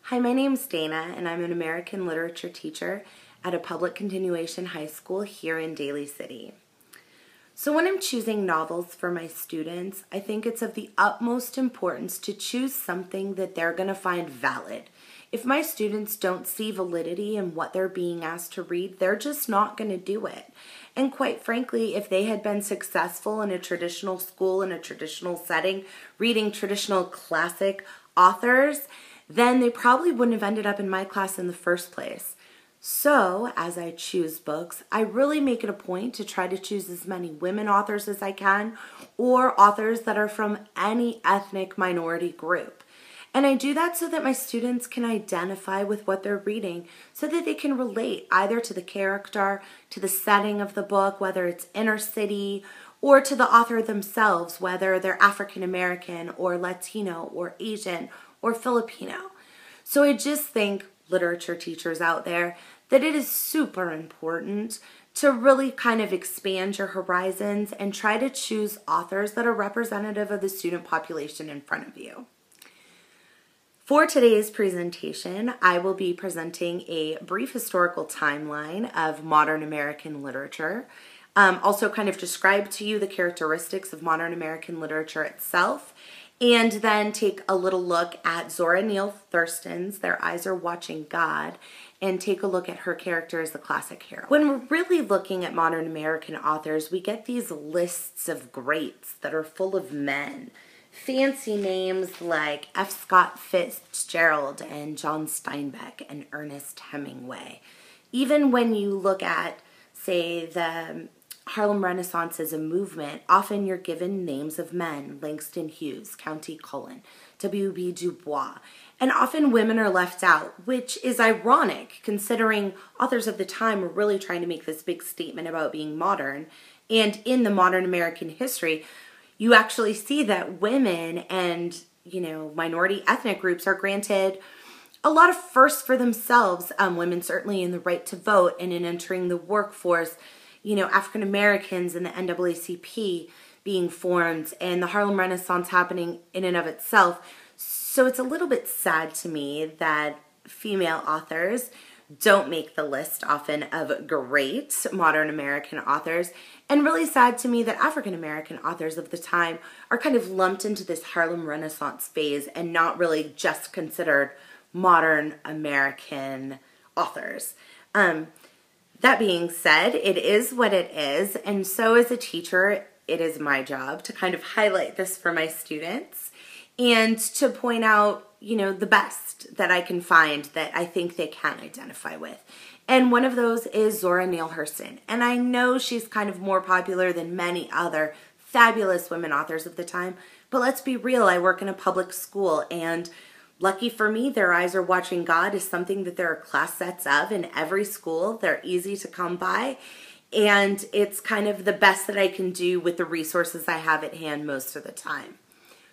Hi, my name's Dana, and I'm an American literature teacher at a public continuation high school here in Daly City. So when I'm choosing novels for my students, I think it's of the utmost importance to choose something that they're going to find valid. If my students don't see validity in what they're being asked to read, they're just not going to do it. And quite frankly, if they had been successful in a traditional school, in a traditional setting, reading traditional classic authors, then they probably wouldn't have ended up in my class in the first place. So, as I choose books, I really make it a point to try to choose as many women authors as I can, or authors that are from any ethnic minority group. And I do that so that my students can identify with what they're reading, so that they can relate either to the character, to the setting of the book, whether it's inner city, or to the author themselves, whether they're African American or Latino or Asian or Filipino. So I just think, literature teachers out there, that it is super important to really kind of expand your horizons and try to choose authors that are representative of the student population in front of you. For today's presentation, I will be presenting a brief historical timeline of modern American literature. Also kind of describe to you the characteristics of modern American literature itself, and then take a little look at Zora Neale Thurston's Their Eyes Are Watching God, and take a look at her character as the classic hero. When we're really looking at modern American authors, we get these lists of greats that are full of men. Fancy names like F. Scott Fitzgerald and John Steinbeck and Ernest Hemingway. Even when you look at, say, the Harlem Renaissance as a movement, often you're given names of men: Langston Hughes, Countee Cullen, W.B. Du Bois, and often women are left out, which is ironic considering authors of the time were really trying to make this big statement about being modern. And in the modern American history, you actually see that women and, minority ethnic groups are granted a lot of firsts for themselves. Women certainly in the right to vote and in entering the workforce. African Americans and the NAACP being formed, and the Harlem Renaissance happening in and of itself. So it's a little bit sad to me that female authors don't make the list often of great modern American authors, and really sad to me that African American authors of the time are kind of lumped into this Harlem Renaissance phase and not really just considered modern American authors. That being said, it is what it is, and so as a teacher, it is my job to kind of highlight this for my students and to point out, the best that I can find that I think they can identify with. And one of those is Zora Neale Hurston. And I know she's kind of more popular than many other fabulous women authors of the time, but let's be real, I work in a public school, and lucky for me, Their Eyes Are Watching God is something that there are class sets of in every school. They're easy to come by, and it's kind of the best that I can do with the resources I have at hand most of the time.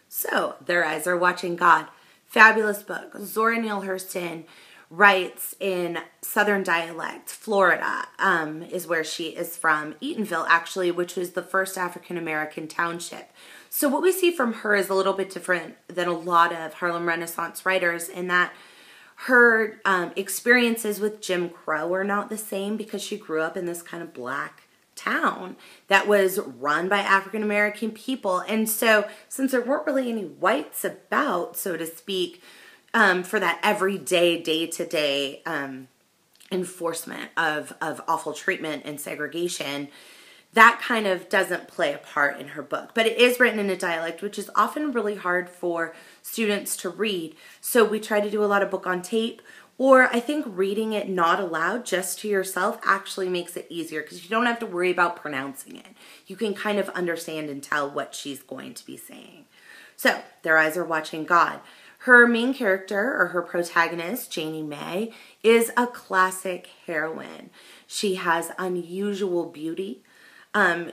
So, Their Eyes Are Watching God, fabulous book. Zora Neale Hurston writes in Southern dialect. Florida is where she is from. Eatonville, actually, which was the first African-American township. So what we see from her is a little bit different than a lot of Harlem Renaissance writers in that her experiences with Jim Crow are not the same, because she grew up in this kind of black town that was run by African American people. And so since there weren't really any whites about, so to speak, for that everyday, day-to-day enforcement of awful treatment and segregation, that kind of doesn't play a part in her book. But it is written in a dialect, which is often really hard for students to read. So we try to do a lot of book on tape, or I think reading it not aloud, just to yourself, actually makes it easier, because you don't have to worry about pronouncing it. You can kind of understand and tell what she's going to be saying. So, Their Eyes Are Watching God. Her main character, or her protagonist, Janie May, is a classic heroine. She has unusual beauty.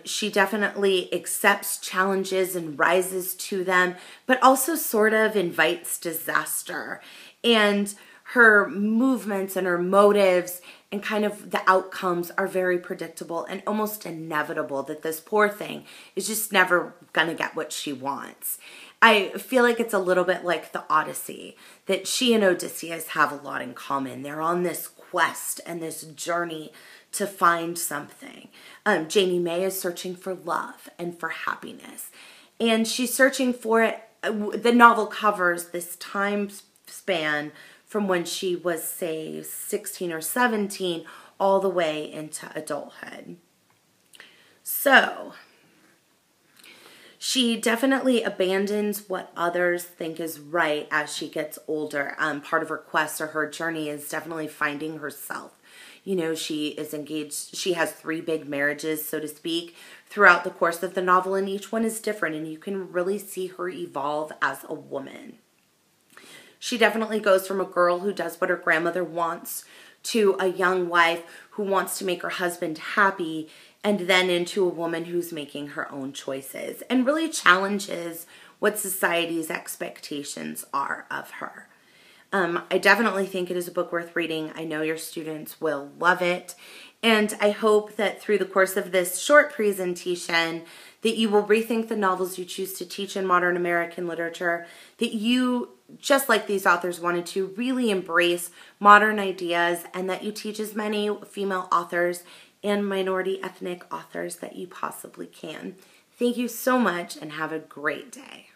She definitely accepts challenges and rises to them, but also sort of invites disaster. And her movements and her motives and kind of the outcomes are very predictable and almost inevitable, that this poor thing is just never going to get what she wants. I feel like it's a little bit like the Odyssey, that she and Odysseus have a lot in common. They're on this quest and this journey to find something. Janie May is searching for love and for happiness, and she's searching for it. The novel covers this time span from when she was, say, 16 or 17 all the way into adulthood. So she definitely abandons what others think is right as she gets older. Part of her quest or her journey is definitely finding herself. You know, she is engaged. She has 3 big marriages, so to speak, throughout the course of the novel, and each one is different, and you can really see her evolve as a woman. She definitely goes from a girl who does what her grandmother wants to a young wife who wants to make her husband happy, and then into a woman who's making her own choices and really challenges what society's expectations are of her. I definitely think it is a book worth reading. I know your students will love it. And I hope that through the course of this short presentation that you will rethink the novels you choose to teach in modern American literature, that you, just like these authors wanted to, really embrace modern ideas, and that you teach as many female authors and minority ethnic authors that you possibly can. Thank you so much and have a great day.